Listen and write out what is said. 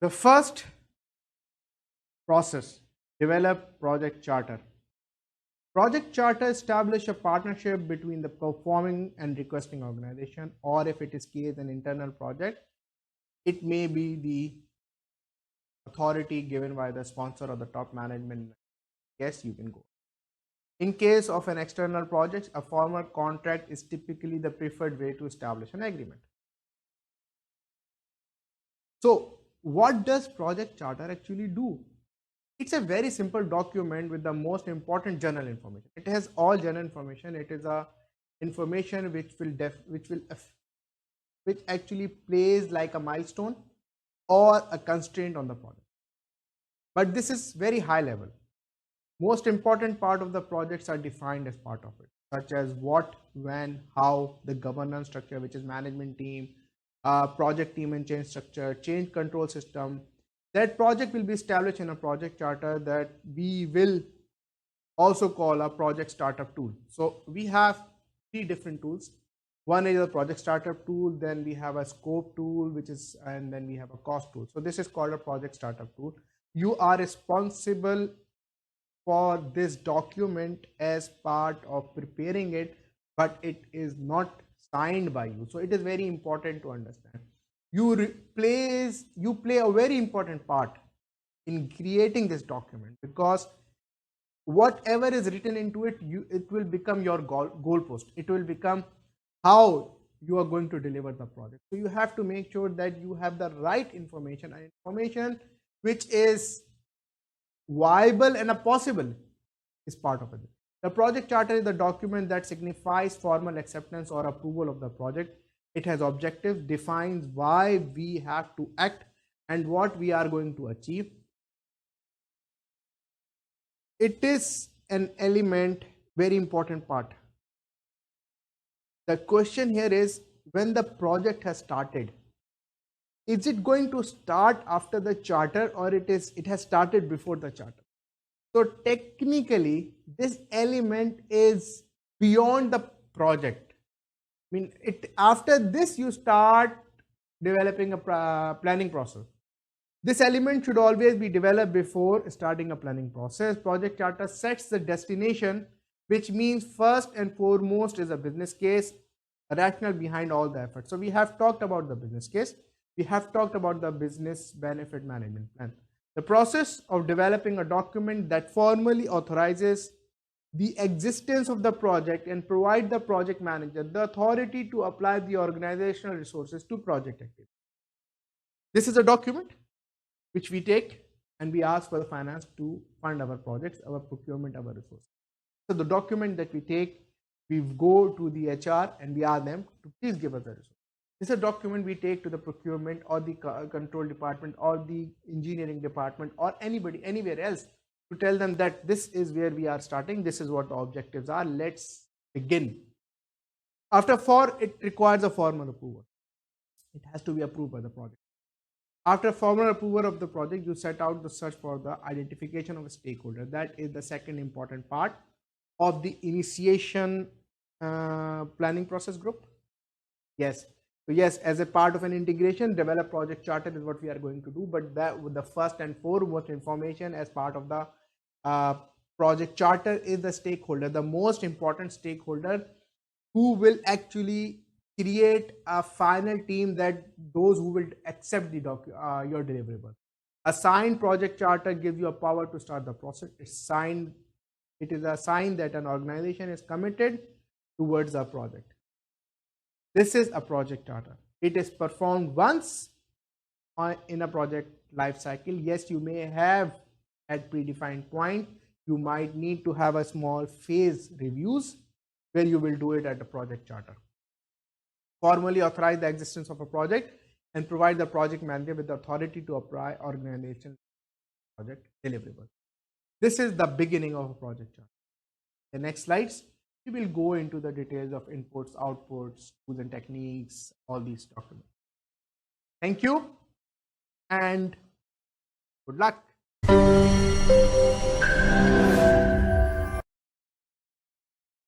The first process, develop project charter. Project charter establish a partnership between the performing and requesting organization, or if it is case an internal project, it may be the authority given by the sponsor or the top management. Yes, you can go. In case of an external project, a formal contract is typically the preferred way to establish an agreement. So what does project charter actually do? It's a very simple document with the most important general information. It has all general information. It is a information which actually plays like a milestone or a constraint on the project. But this is very high level. Most important part of the projects are defined as part of it, such as what, when, how, the governance structure, which is management team, project team and change structure, change control system. That project will be established in a project charter that we will also call a project startup tool. So we have 3 different tools. One is a project startup tool, then we have a scope tool, and then we have a cost tool. So this is called a project startup tool. You are responsible for this document as part of preparing it, but it is not signed by you. So it is very important to understand. You play a very important part in creating this document, because whatever is written into it, it will become your goalpost. It will become how you are going to deliver the project. So you have to make sure that you have the right information, and information which is viable and a possible is part of it. The project charter is the document that signifies formal acceptance or approval of the project. It has objectives, defines why we have to act and what we are going to achieve. It is an element, very important part. The question here is, when the project has started, is it going to start after the charter, or it has started before the charter? So technically, this element is beyond the project. I mean, after this you start developing a planning process. This element should always be developed before starting a planning process. Project charter sets the destination, which means first and foremost is a business case, a rationale behind all the effort. So we have talked about the business case. We have talked about the business benefit management plan. The process of developing a document that formally authorizes the existence of the project and provide the project manager the authority to apply the organizational resources to project activity. This is a document which we take and we ask for the finance to fund our projects, our procurement, our resources. So the document that we take, we go to the HR and we ask them to please give us the resources. This is a document we take to the procurement or the control department or the engineering department or anybody anywhere else to tell them that this is where we are starting, this is what the objectives are, let's begin. It requires a formal approval. It has to be approved by the project. After formal approval of the project, you set out the search for the identification of a stakeholder. That is the second important part of the initiation planning process group. Yes. So yes, as a part of an integration, develop project charter is what we are going to do. But the first and foremost information as part of the project charter is the stakeholder, the most important stakeholder, who will actually create a final team, that those who will accept the your deliverable. A signed project charter gives you a power to start the process. It is a sign that an organization is committed towards a project. This is a project charter. It is performed once in a project life cycle. Yes, you may have at predefined point, you might need to have a small phase reviews where you will do it at a project charter. Formally authorize the existence of a project and provide the project manager with the authority to apply organization project deliverable. This is the beginning of a project charter. The next slides, we will go into the details of inputs, outputs, tools and techniques, all these documents. Thank you and good luck.